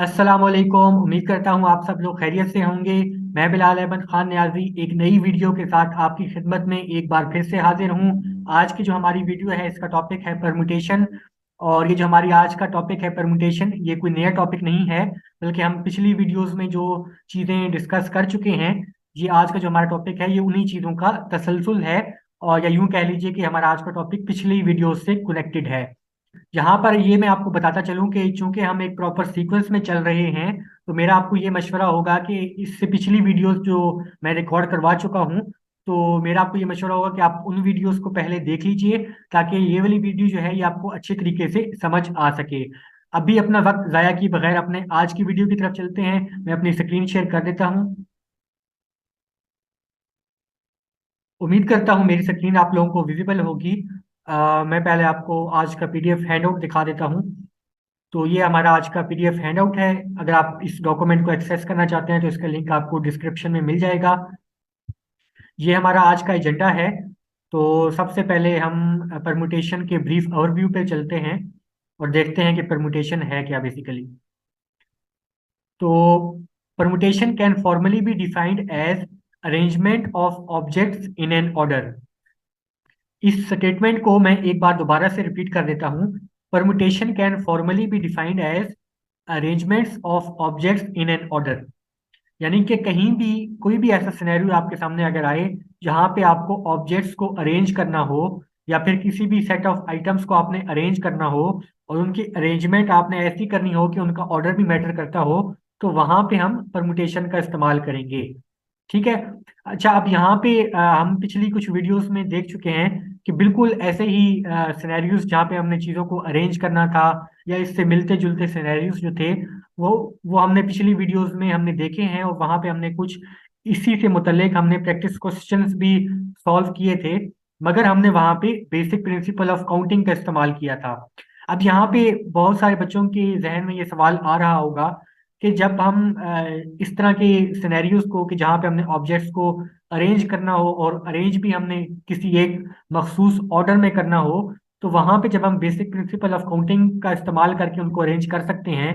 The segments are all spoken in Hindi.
अस्सलाम वालेकुम। उम्मीद करता हूँ आप सब लोग खैरियत से होंगे। मैं बिलाल अहमद खान न्याजी एक नई वीडियो के साथ आपकी खिदमत में एक बार फिर से हाजिर हूँ। आज की जो हमारी वीडियो है इसका टॉपिक है परमुटेशन। और ये जो हमारी आज का टॉपिक है परमुटेशन, ये कोई नया टॉपिक नहीं है, बल्कि हम पिछली वीडियोस में जो चीज़ें डिस्कस कर चुके हैं, ये आज का जो हमारा टॉपिक है ये उन्हीं चीज़ों का तसलसल है। और या यूं कह लीजिए कि हमारा आज का टॉपिक पिछली वीडियो से कनेक्टेड है। यहाँ पर ये मैं आपको बताता चलूं कि चूंकि हम एक प्रॉपर सीक्वेंस में चल रहे हैं, तो मेरा आपको ये मशवरा होगा कि इससे पिछली वीडियोस जो मैं रिकॉर्ड करवा चुका हूँ, तो मेरा आपको ये मशवरा होगा कि आप उन वीडियोस को पहले देख लीजिए, ताकि ये वाली वीडियो जो है ये आपको अच्छे तरीके से समझ आ सके। अभी अपना वक्त ज़ाया किए बगैर अपने आज की वीडियो की तरफ चलते हैं। मैं अपनी स्क्रीन शेयर कर देता हूँ। उम्मीद करता हूँ मेरी स्क्रीन आप लोगों को विजिबल होगी। मैं पहले आपको आज का पीडीएफ हैंडआउट दिखा देता हूँ। तो ये हमारा आज का पीडीएफ हैंडआउट है। अगर आप इस डॉक्यूमेंट को एक्सेस करना चाहते हैं तो इसका लिंक आपको डिस्क्रिप्शन में मिल जाएगा। ये हमारा आज का एजेंडा है। तो सबसे पहले हम परमुटेशन के ब्रीफ ओवरव्यू पे चलते हैं और देखते हैं कि परमुटेशन है क्या बेसिकली। तो permutation can formally be defined as arrangement of objects in an order. इस स्टेटमेंट को मैं एक बार दोबारा से रिपीट कर देता हूँ। Permutation can formally be defined as arrangements of objects in an order. यानी कि कहीं भी कोई भी ऐसा सिनेरियो आपके सामने अगर आए जहां पे आपको ऑब्जेक्ट्स को अरेंज करना हो, या फिर किसी भी सेट ऑफ आइटम्स को आपने अरेंज करना हो और उनकी अरेंजमेंट आपने ऐसी करनी हो कि उनका ऑर्डर भी मैटर करता हो, तो वहां पे हम परमुटेशन का इस्तेमाल करेंगे। ठीक है। अच्छा, अब यहाँ पे हम पिछली कुछ वीडियोस में देख चुके हैं कि बिल्कुल ऐसे ही सिनेरियोस जहाँ पे हमने चीज़ों को अरेंज करना था, या इससे मिलते जुलते सिनेरियोस जो थे वो वो हमने पिछली वीडियोस में हमने देखे हैं, और वहाँ पे हमने कुछ इसी से मुतल्लिक हमने प्रैक्टिस क्वेश्चंस भी सॉल्व किए थे। मगर हमने वहाँ पे बेसिक प्रिंसिपल ऑफ काउंटिंग का इस्तेमाल किया था। अब यहाँ पे बहुत सारे बच्चों के जहन में ये सवाल आ रहा होगा कि जब हम इस तरह के सिनेरियोस को कि जहाँ पे हमने ऑब्जेक्ट्स को अरेंज करना हो, और अरेंज भी हमने किसी एक मखसूस ऑर्डर में करना हो, तो वहाँ पे जब हम बेसिक प्रिंसिपल ऑफ काउंटिंग का इस्तेमाल करके उनको अरेंज कर सकते हैं,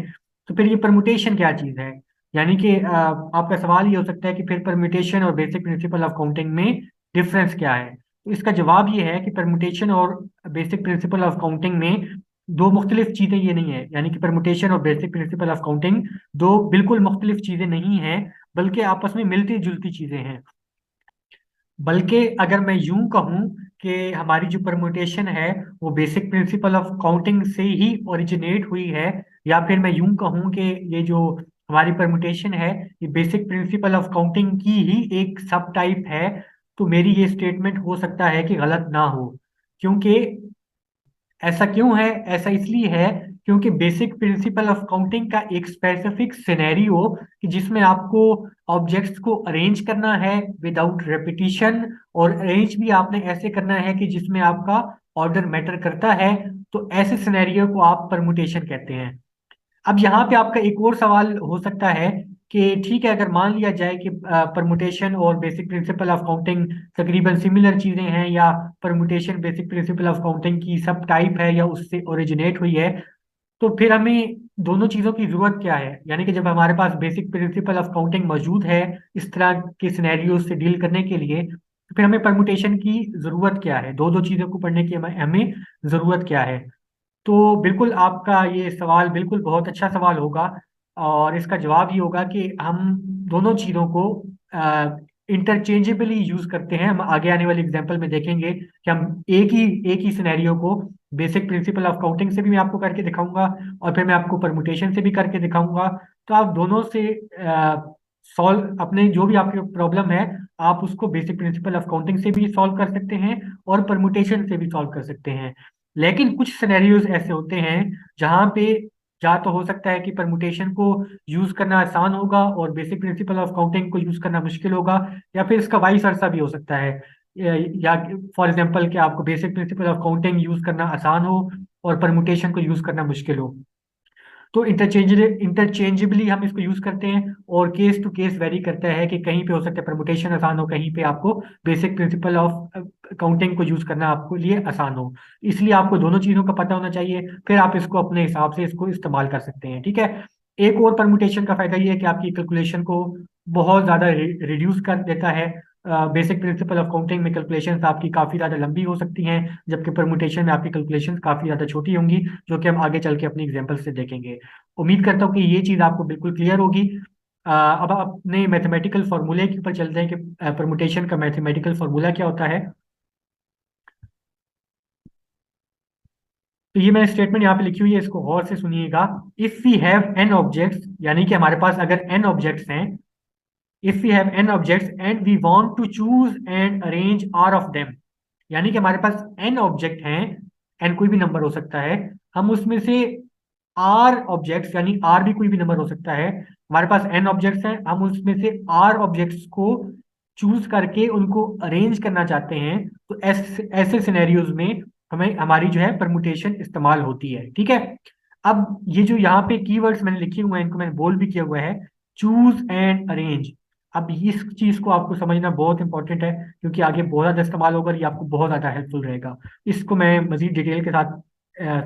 तो फिर ये परमुटेशन क्या चीज़ है। यानी कि आपका सवाल ये हो सकता है कि फिर परमुटेशन और बेसिक प्रिंसिपल ऑफ काउंटिंग में डिफरेंस क्या है। तो इसका जवाब ये है कि परमुटेशन और बेसिक प्रिंसिपल ऑफ काउंटिंग में दो मुख्तलिफ चीज़ें ये नहीं है। यानी कि परमुटेशन और बेसिक प्रिंसिपल ऑफ काउंटिंग दो बिल्कुल मुख्तलिफ चीज़ें नहीं हैं, बल्कि आपस में मिलती जुलती चीज़ें हैं। बल्कि अगर मैं यूं कहूं कि हमारी जो परमुटेशन है वो बेसिक प्रिंसिपल ऑफ काउंटिंग से ही ओरिजिनेट हुई है, या फिर मैं यूं कहूं कि ये जो हमारी परमुटेशन है ये बेसिक प्रिंसिपल ऑफ काउंटिंग की ही एक सब टाइप है, तो मेरी ये स्टेटमेंट हो सकता है कि गलत ना हो। क्योंकि ऐसा क्यों है? ऐसा इसलिए है क्योंकि बेसिक प्रिंसिपल ऑफ काउंटिंग का एक स्पेसिफिक सिनेरियो कि जिसमें आपको ऑब्जेक्ट्स को अरेंज करना है विदाउट रेपिटिशन, और अरेंज भी आपने ऐसे करना है कि जिसमें आपका ऑर्डर मैटर करता है, तो ऐसे सिनेरियो को आप परमुटेशन कहते हैं। अब यहाँ पे आपका एक और सवाल हो सकता है कि ठीक है, अगर मान लिया जाए कि परमुटेशन और बेसिक प्रिंसिपल ऑफ काउंटिंग तकरीबन सिमिलर चीजें हैं, या permutation basic principle of counting की सब टाइप है या उससे ओरिजिनेट हुई है, तो फिर हमें दोनों चीजों की जरूरत क्या है। यानी कि जब हमारे पास बेसिक प्रिंसिपल ऑफ काउंटिंग मौजूद है इस तरह के सिनेरियो से डील करने के लिए, तो फिर हमें परमुटेशन की जरूरत क्या है, दो दो चीजों को पढ़ने की हमें जरूरत क्या है। तो बिल्कुल आपका ये सवाल बिल्कुल बहुत अच्छा सवाल होगा, और इसका जवाब ये होगा कि हम दोनों चीज़ों को इंटरचेंजेबली यूज करते हैं। हम आगे आने वाली एग्जांपल में देखेंगे कि हम एक ही सिनेरियो को बेसिक प्रिंसिपल ऑफ काउंटिंग से भी मैं आपको करके दिखाऊंगा, और फिर मैं आपको परमुटेशन से भी करके दिखाऊंगा। तो आप दोनों से सॉल्व अपने जो भी आपकी प्रॉब्लम है, आप उसको बेसिक प्रिंसिपल ऑफ काउंटिंग से भी सॉल्व कर सकते हैं और परमुटेशन से भी सॉल्व कर सकते हैं। लेकिन कुछ सिनेरियोज ऐसे होते हैं जहां पे या तो हो सकता है कि परमुटेशन को यूज करना आसान होगा और बेसिक प्रिंसिपल ऑफ काउंटिंग को यूज करना मुश्किल होगा, या फिर इसका वाइस वर्सा भी हो सकता है। या फॉर एग्जांपल कि आपको basic principle of counting use करना आसान हो और परमुटेशन को यूज करना मुश्किल हो। तो इंटरचेंजेबली हम इसको यूज करते हैं, और केस टू केस वेरी करता है कि कहीं पे हो सकता है परमुटेशन आसान हो, कहीं पे आपको बेसिक प्रिंसिपल ऑफ काउंटिंग को यूज करना आपको लिए आसान हो। इसलिए आपको दोनों चीजों का पता होना चाहिए, फिर आप इसको अपने हिसाब से इसको इस्तेमाल कर सकते हैं। ठीक है। एक और परमुटेशन का फायदा ये है कि आपकी कैलकुलेशन को बहुत ज़्यादा रिड्यूस कर देता है। बेसिक प्रिंसिपल ऑफ काउंटिंग में कैलकुलेशंस आपकी काफ़ी ज़्यादा लंबी हो सकती हैं, जबकि परमुटेशन में आपकी कैलकुलेशंस काफ़ी ज़्यादा छोटी होंगी, जो कि हम आगे चल के अपनी एग्जाम्पल से देखेंगे। उम्मीद करता हूँ कि ये चीज़ आपको बिल्कुल क्लियर होगी। अब अपने मैथमेटिकल फार्मूले के ऊपर चलते हैं कि परमुटेशन का मैथमेटिकल फार्मूला क्या होता है। तो ये मैंने स्टेटमेंट यहाँ पे लिखी हुई है, इसको गौर से सुनिएगा। If we have n objects, यानी कि हमारे पास अगर एन ऑब्जेक्ट्स हैं, if we have n objects and we want to choose and arrange r of them, यानी कि हमारे पास एन ऑब्जेक्ट हैं, एन कोई भी नंबर हो सकता है, हम उसमें से आर ऑब्जेक्ट्स, यानी आर भी कोई भी नंबर हो सकता है, हमारे पास एन ऑब्जेक्ट्स हैं, हम उसमें से आर ऑब्जेक्ट्स को चूज करके उनको अरेंज करना चाहते हैं, तो ऐसे ऐसे सिनेरियोज में हमें हमारी जो है परमुटेशन इस्तेमाल होती है। ठीक है। अब ये जो यहाँ पे कीवर्ड्स मैंने लिखे हुए हैं, इनको मैंने बोल्ड भी किया हुआ है, चूज एंड अरेंज। अब इस चीज को आपको समझना बहुत इंपॉर्टेंट है, क्योंकि आगे बहुत ज्यादा इस्तेमाल होगा और ये आपको बहुत ज्यादा हेल्पफुल रहेगा। इसको मैं मजीद डिटेल के साथ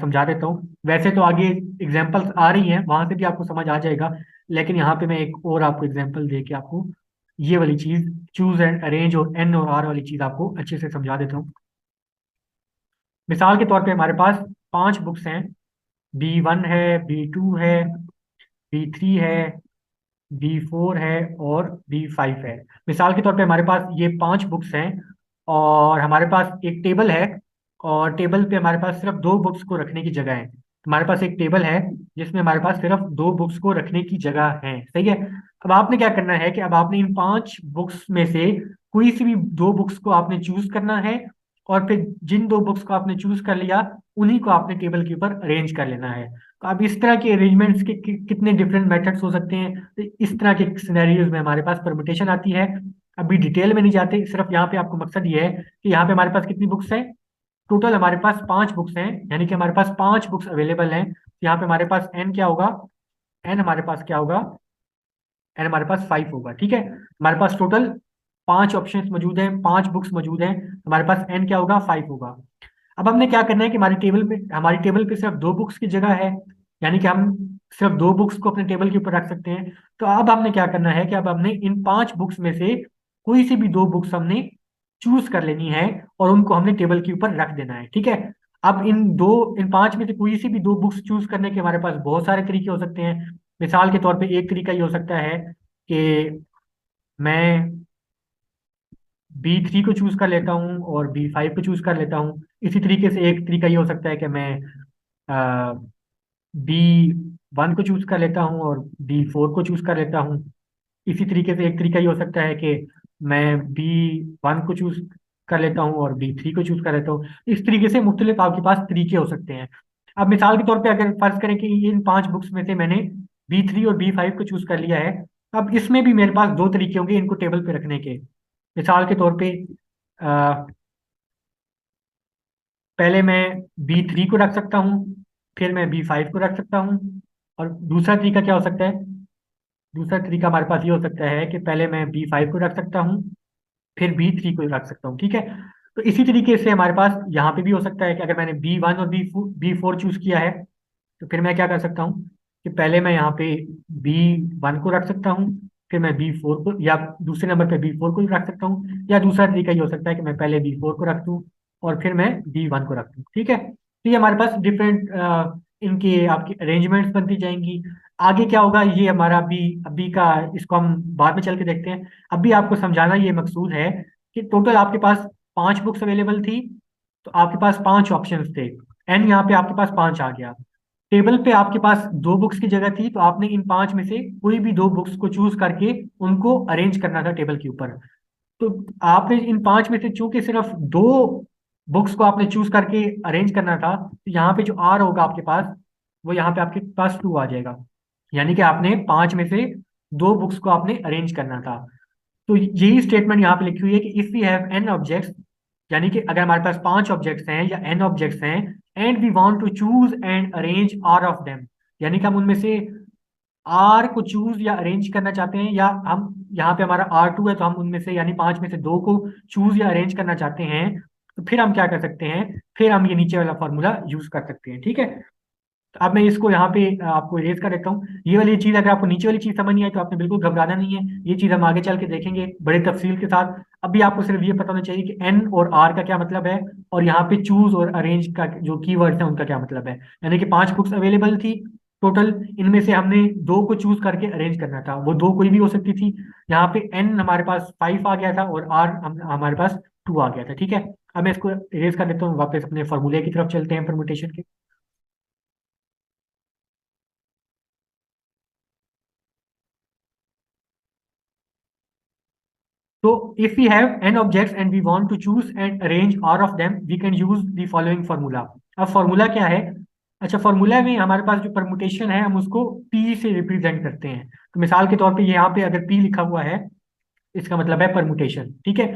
समझा देता हूँ। वैसे तो आगे एग्जांपल्स आ रही हैं, वहां से भी आपको समझ आ जाएगा, लेकिन यहाँ पे मैं एक और आपको एग्जांपल दे के आपको ये वाली चीज, चूज एंड अरेंज और एन और आर वाली चीज आपको अच्छे से समझा देता हूँ। मिसाल के तौर पे हमारे पास 5 बुक्स हैं, B1 है, B2 है, B3 है, B4 है और B5 है। मिसाल के तौर पे हमारे पास ये 5 बुक्स हैं, और हमारे पास एक टेबल है, और टेबल पे हमारे पास सिर्फ 2 बुक्स को रखने की जगह है। हमारे पास एक टेबल है जिसमें हमारे पास सिर्फ 2 बुक्स को रखने की जगह है। सही है। अब आपने क्या करना है कि अब आपने इन 5 बुक्स में से कोई सी भी 2 बुक्स को आपने चूज करना है, और फिर जिन 2 बुक्स को आपने चूज कर लिया, उन्हीं को आपने टेबल के ऊपर अरेंज कर लेना है। तो अब इस तरह के अरेंजमेंट्स के कितने डिफरेंट मेथड्स हो सकते हैं, तो इस तरह के सिनेरियोज में हमारे पास परमुटेशन आती है। अभी डिटेल में नहीं जाते, सिर्फ यहाँ पे आपको मकसद ये है कि यहाँ पे हमारे पास कितनी बुक्स हैं। टोटल हमारे पास 5 बुक्स हैं, यानी कि हमारे पास 5 बुक्स अवेलेबल हैं। तो यहाँ पे हमारे पास एन क्या होगा, एन हमारे पास क्या होगा, एन हमारे पास 5 होगा। ठीक है। हमारे पास टोटल 5 ऑप्शंस मौजूद हैं, 5 बुक्स मौजूद हैं, हमारे पास एन क्या होगा, 5 होगा। अब हमने क्या करना है कि हमारी टेबल पे सिर्फ 2 बुक्स की जगह है, यानी कि हम सिर्फ 2 बुक्स को अपने टेबल के ऊपर रख सकते हैं। तो अब हमने क्या करना है कि अब हमने इन 5 बुक्स में से कोई सी भी 2 बुक्स हमने चूज कर लेनी है, और उनको हमने टेबल के ऊपर रख देना है। ठीक है। अब इन 5 में से कोई सी भी 2 बुक्स चूज करने के हमारे पास बहुत सारे तरीके हो सकते हैं। मिसाल के तौर पे एक तरीका ये हो सकता है कि मैं B3 को चूज कर लेता हूँ और B5 को चूज कर लेता हूँ। इसी तरीके से एक तरीका ये हो सकता है कि मैं B1 को चूज कर लेता हूँ और B4 को चूज कर लेता हूँ। इसी तरीके से एक तरीका ये हो सकता है कि मैं B1 को चूज कर लेता हूँ और B3 को चूज कर लेता हूँ। इस तरीके से मुख्तलिफ आपके पास तरीके हो सकते हैं। अब मिसाल के तौर पे अगर फर्ज करें कि इन 5 बुक्स में से मैंने B3 और B5 को चूज कर लिया है, अब इसमें भी मेरे पास 2 तरीके होंगे इनको टेबल पे रखने के। मिसाल के तौर पे अ, पहले मैं B3 को रख सकता हूँ, फिर मैं B5 को रख सकता हूँ। और दूसरा तरीका क्या हो सकता है, दूसरा तरीका हमारे पास ये हो सकता है कि पहले मैं B5 को रख सकता हूँ, फिर B3 को रख सकता हूँ। ठीक है। तो इसी तरीके से हमारे पास यहाँ पे भी हो सकता है कि अगर मैंने B1 और B4 चूज किया है, तो फिर मैं क्या कर सकता हूँ कि पहले मैं यहाँ पे B1 को रख सकता हूँ, फिर मैं B4 को, या दूसरे नंबर पे B4 को रख सकता हूँ, या दूसरा तरीका ये हो सकता है कि मैं पहले B4 को रख दूँ और फिर मैं B1 को रख दूँ। ठीक है। तो ये हमारे पास डिफरेंट इनके आपकी अरेंजमेंट्स बनती जाएंगी। आगे क्या होगा ये हमारा अभी अभी का, इसको हम बाद में चल के देखते हैं। अभी आपको समझाना ये मकसूद है कि टोटल आपके पास 5 बुक्स अवेलेबल थी, तो आपके पास 5 ऑप्शंस थे, एन यहाँ पे आपके पास 5 आ गया। टेबल पे आपके पास 2 बुक्स की जगह थी, तो आपने इन 5 में से कोई भी 2 बुक्स को चूज करके उनको अरेंज करना था टेबल के ऊपर। तो आपने इन 5 में से चूंकि सिर्फ 2 बुक्स को आपने चूज करके अरेंज करना था, तो यहाँ पे जो आर होगा आपके पास, वो यहाँ पे आपके पास 2 आ जाएगा। यानी कि आपने 5 में से 2 बुक्स को आपने अरेंज करना था। तो यही स्टेटमेंट यहाँ पे लिखी हुई है कि if we have n objects, यानी कि अगर हमारे पास 5 ऑब्जेक्ट्स हैं या एन ऑब्जेक्ट्स हैं, and we want to choose and arrange r of them, यानी कि हम उनमें से आर को चूज या अरेंज करना चाहते हैं, या हम यहाँ पे हमारा R2 है, तो हम उनमें से यानी 5 में से 2 को चूज या अरेंज करना चाहते हैं, तो फिर हम क्या कर सकते हैं, फिर हम ये नीचे वाला फॉर्मूला यूज कर सकते हैं। ठीक है। तो अब मैं इसको यहाँ पे आपको इरेज कर देता हूँ। ये वाली चीज, अगर आपको नीचे वाली चीज समझ नहीं आई तो आपने बिल्कुल घबराना नहीं है, ये चीज हम आगे चल के देखेंगे बड़े तफसील के साथ। अभी आपको सिर्फ ये पता होना चाहिए कि एन और आर का क्या मतलब है, और यहाँ पे चूज और अरेंज का जो कीवर्ड्स हैं उनका क्या मतलब है। यानी कि 5 बुक्स अवेलेबल थी टोटल, इनमें से हमने 2 को चूज करके अरेंज करना था, वो 2 कोई भी हो सकती थी। यहाँ पे एन हमारे पास 5 आ गया था और आर हमारे पास 2 आ गया था, ठीक है। अब मैं इसको इरेज कर देता हूँ, वापस अपने फॉर्मूले की तरफ चलते हैं परमुटेशन के। So if we have n objects and we want to choose and arrange r of them, we can use the following formula. अब फॉर्मूला क्या है? अच्छा, फॉर्मूला में हमारे पास जो परमुटेशन है हम उसको p से रिप्रेजेंट करते हैं। तो मिसाल के तौर पे यहाँ पे अगर p लिखा हुआ है, इसका मतलब है परमुटेशन, ठीक है।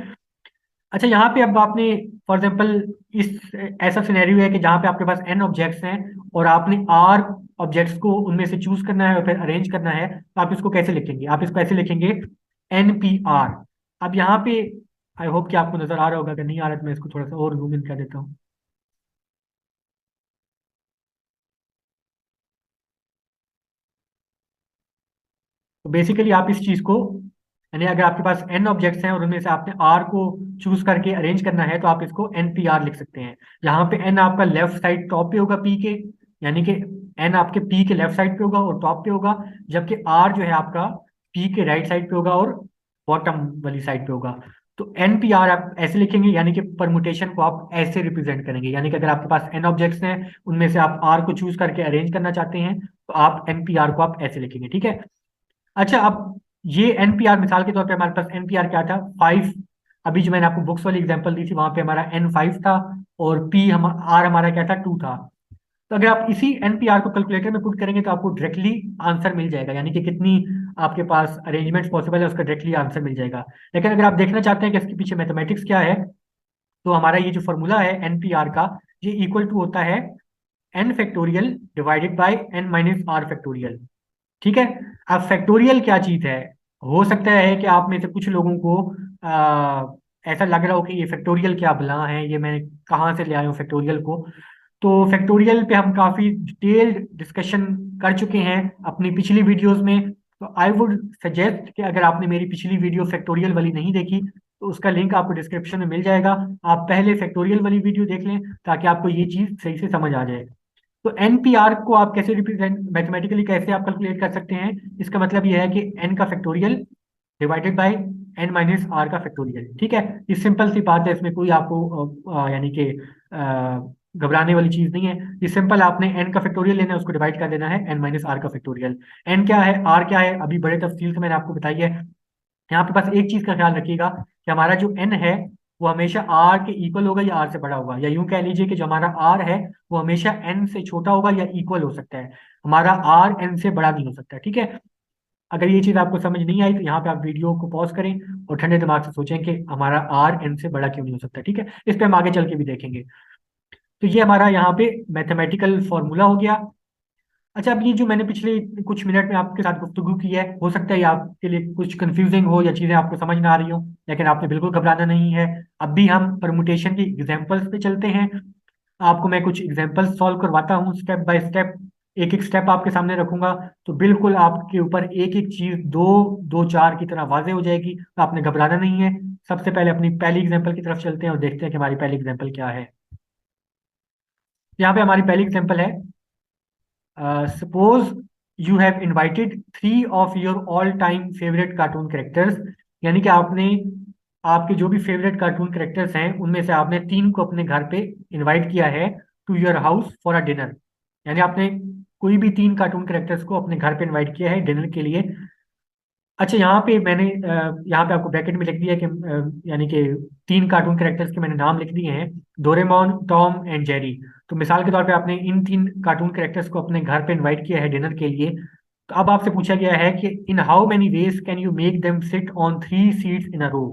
अच्छा, यहाँ पे अब आपने फॉर एग्जाम्पल इस ऐसा सिनेरियो है कि जहाँ पे आपके पास n ऑब्जेक्ट्स हैं और आपने r ऑब्जेक्ट्स को उनमें से चूज करना है और फिर अरेंज करना है, तो आप इसको कैसे लिखेंगे? आप इसको ऐसे लिखेंगे NPR। अब यहाँ पे आई होप कि आपको नजर आ रहा होगा, अगर नहीं आ रहा तो मैं इसको थोड़ा सा और जूम इन कर देता हूँ। तो बेसिकली आप इस चीज को, यानी अगर आपके पास n ऑब्जेक्ट्स हैं और उनमें से आपने r को चूज करके अरेंज करना है तो आप इसको NPR लिख सकते हैं। यहाँ पे n आपका लेफ्ट साइड टॉप पे होगा p के, यानी कि n आपके p के लेफ्ट साइड पे होगा और टॉप पे होगा, जबकि r जो है आपका p के राइट साइड पे होगा और बॉटम वाली साइड पे होगा। तो NPR आप ऐसे लिखेंगे, यानी कि परमुटेशन को आप ऐसे रिप्रेजेंट करेंगे। यानी कि अगर आपके पास n ऑब्जेक्ट्स हैं, उनमें से आप r को चूज करके अरेंज करना चाहते हैं, तो आप NPR को आप ऐसे लिखेंगे, ठीक है। अच्छा, अब ये एनपीआर, मिसाल के तौर पे हमारे पास एनपीआर क्या था? 5। अभी जो मैंने आपको बुक्स वाली एग्जांपल दी थी वहां पे हमारा N5 था, और पी हम आर हमारा क्या था? 2 था। तो अगर आप इसी एनपीआर को कैलकुलेटर में पुट करेंगे तो आपको डायरेक्टली आंसर मिल जाएगा, यानी कि कितनी आपके पास अरेंजमेंट पॉसिबल है उसका डायरेक्टली आंसर मिल जाएगा। लेकिन अगर आप देखना चाहते हैं कि इसके पीछे मैथमेटिक्स क्या है, तो हमारा ये जो फॉर्मूला है एनपीआर का, ये इक्वल टू होता है n factorial divided by n-r factorial, ठीक है। अब फैक्टोरियल क्या चीज है? हो सकता है कि आप में से कुछ लोगों को ऐसा लग रहा हो कि ये फैक्टोरियल क्या बला है, ये मैं कहाँ से ले आया हूँ फैक्टोरियल को। तो फैक्टोरियल पे हम काफी डिटेल्ड डिस्कशन कर चुके हैं अपनी पिछली वीडियोस में। तो आई वुड सजेस्ट कि अगर आपने मेरी पिछली वीडियो फैक्टोरियल वाली नहीं देखी तो उसका लिंक आपको डिस्क्रिप्शन में मिल जाएगा। आप पहले फैक्टोरियल वाली वीडियो देख लें ताकि आपको ये चीज सही से समझ आ जाए। तो एनपीआर को आप कैसे रिप्रेजेंट, मैथमेटिकली कैसे आप कैलकुलेट कर सकते हैं? इसका मतलब यह है कि एन का फैक्टोरियल डिवाइडेड बाय n-r का फैक्टोरियल, ठीक है। ये सिंपल सी बात है, इसमें कोई आपको यानी कि घबराने वाली चीज नहीं है। ये सिंपल, आपने n का फैक्टोरियल लेना है, उसको डिवाइड कर देना है n-r का फैक्टोरियल। n क्या है, r क्या है, अभी बड़े तफसील से मैंने आपको बताई है। यहाँ पे बस एक चीज का ख्याल रखिएगा कि हमारा जो n है वो हमेशा r के इक्वल होगा या r से बड़ा होगा, या यूं कह लीजिए कि जो हमारा r है वो हमेशा n से छोटा होगा या इक्वल हो सकता है। हमारा r n से बड़ा नहीं हो सकता, ठीक है। अगर ये चीज आपको समझ नहीं आई तो यहाँ पे आप वीडियो को पॉज करें और ठंडे दिमाग से सोचें कि हमारा r n से बड़ा क्यों नहीं हो सकता, ठीक है। इस पे हम आगे चल के भी देखेंगे। तो ये हमारा यहाँ पे मैथमेटिकल फॉर्मूला हो गया। अच्छा, अब ये जो मैंने पिछले कुछ मिनट में आपके साथ गुफ्तगू की है, हो सकता है ये आपके लिए कुछ कंफ्यूजिंग हो या चीज़ें आपको समझ ना आ रही हो, लेकिन आपने बिल्कुल घबराना नहीं है। अब भी हम परमुटेशन की एग्जांपल्स पे चलते हैं। आपको मैं कुछ एग्जांपल्स सॉल्व करवाता हूँ स्टेप बाय स्टेप, एक एक स्टेप आपके सामने रखूंगा। तो बिल्कुल आपके ऊपर एक एक चीज दो दो चार की तरह वाजे हो जाएगी, तो आपने घबराना नहीं है। सबसे पहले अपनी पहली एग्जांपल की तरफ चलते हैं और देखते हैं कि हमारी पहली एग्जांपल क्या है। यहाँ पे हमारी पहली एग्जांपल है, suppose you have invited 3 of your all time favourite cartoon characters. यानी कि आपने आपके जो भी फेवरेट कार्टून कैरेक्टर्स हैं उनमें से आपने 3 को अपने घर पे इनवाइट किया है to your house for a dinner. यानी आपने कोई भी 3 कार्टून कैरेक्टर्स को अपने घर पे इनवाइट किया है डिनर के लिए। अच्छा, यहाँ पे मैंने यहाँ पे आपको ब्रैकेट में लिख दिया कि यानी कि 3 कार्टून कैरेक्टर्स के मैंने नाम लिख दिए हैं, डोरेमोन, टॉम एंड जेरी। तो मिसाल के तौर पे आपने इन 3 कार्टून कैरेक्टर्स को अपने घर पे इनवाइट किया है डिनर के लिए। तो अब आपसे पूछा गया है कि in how many ways can you make them sit on 3 seats in a row.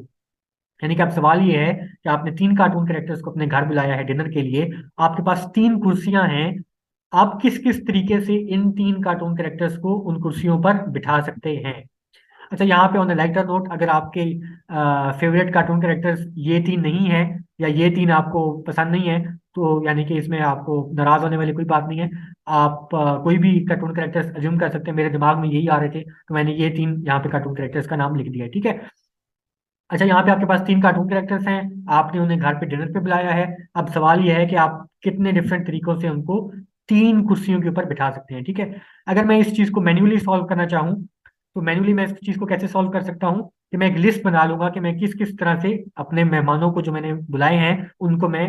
यानी कि अब सवाल ये है कि आपने 3 कार्टून कैरेक्टर्स को अपने घर बुलाया है डिनर के लिए, आपके पास 3 कुर्सियां हैं, आप किस किस तरीके से इन 3 कार्टून कैरेक्टर्स को उन कुर्सियों पर बिठा सकते हैं? अच्छा, यहाँ पे ऑन लाइटर नोट, अगर आपके फेवरेट कार्टून कैरेक्टर्स ये 3 नहीं है या ये 3 आपको पसंद नहीं है, तो यानी कि इसमें आपको नाराज होने वाली कोई बात नहीं है। आप कोई भी कार्टून कैरेक्टर्स अज्यूम कर सकते हैं, मेरे दिमाग में यही आ रहे थे तो मैंने ये तीन यहाँ पे कार्टून कैरेक्टर्स का नाम लिख दिया है, ठीक है। अच्छा, यहाँ पे आपके पास तीन कार्टून कैरेक्टर्स हैं, आपने उन्हें घर पे डिनर पे बुलाया है। अब सवाल यह है कि आप कितने डिफरेंट तरीकों से उनको तीन कुर्सियों के ऊपर बिठा सकते हैं, ठीक है। अगर मैं इस चीज को मैन्युअली सॉल्व करना चाहूँ तो मैन्युअली मैं इस चीज को कैसे सॉल्व कर सकता हूँ कि मैं एक लिस्ट बना लूंगा कि मैं किस किस तरह से अपने मेहमानों को जो मैंने बुलाए हैं उनको मैं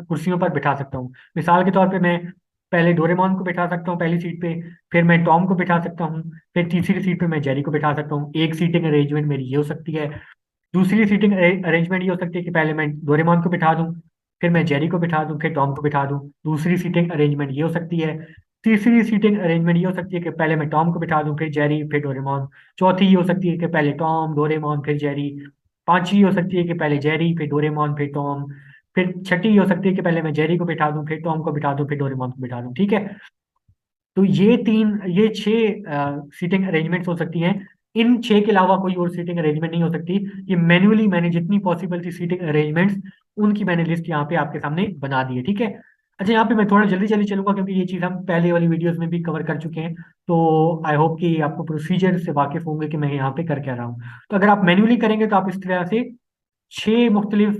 कुर्सियों पर बिठा सकता हूँ। मिसाल के तौर पे मैं पहले डोरेमोन को बिठा सकता हूँ पहली सीट पे, फिर मैं टॉम को बिठा सकता हूँ, फिर तीसरी सीट पे मैं जेरी को बिठा सकता हूँ। एक सीटिंग अरेंजमेंट मेरी ये हो सकती है। दूसरी सीटिंग अरेंजमेंट ये हो सकती है कि पहले मैं डोरेमोन को बिठा दूं, फिर मैं जेरी को बिठा दूं, फिर टॉम को बिठा दूं। दूसरी सीटिंग अरेंजमेंट ये हो सकती है। तीसरी सीटिंग अरेंजमेंट ये हो सकती है कि पहले मैं टॉम को बिठा दूं, फिर जेरी, फिर डोरेमोन। चौथी ये हो सकती है कि पहले टॉम, डोरेमोन, फिर जेरी। पांचवी हो सकती है कि पहले जेरी, फिर डोरेमोन, फिर टॉम। फिर छठी ये हो सकती है कि पहले मैं जेरी को बिठा दूं, फिर टॉम को बिठा दूं, फिर डोरेमोन को बिठा दूं, ठीक है। तो ये छह सीटिंग अरेंजमेंट्स हो सकती हैं। इन छह के अलावा कोई और सीटिंग अरेंजमेंट नहीं हो सकती। ये मैन्युअली मैंने जितनी पॉसिबल थी सीटिंग अरेंजमेंट्स, उनकी मैंने लिस्ट यहाँ पे आपके सामने बना दी है, ठीक है। अच्छा, यहाँ पे मैं थोड़ा जल्दी जल्दी चलूंगा क्योंकि ये चीज़ हम पहले वाली वीडियोस में भी कवर कर चुके हैं। तो आई होप कि आपको प्रोसीजर से वाकिफ होंगे कि मैं यहाँ पे कर क्या रहा हूँ। तो अगर आप मैन्युअली करेंगे तो आप इस तरह से छह मुख्तलिफ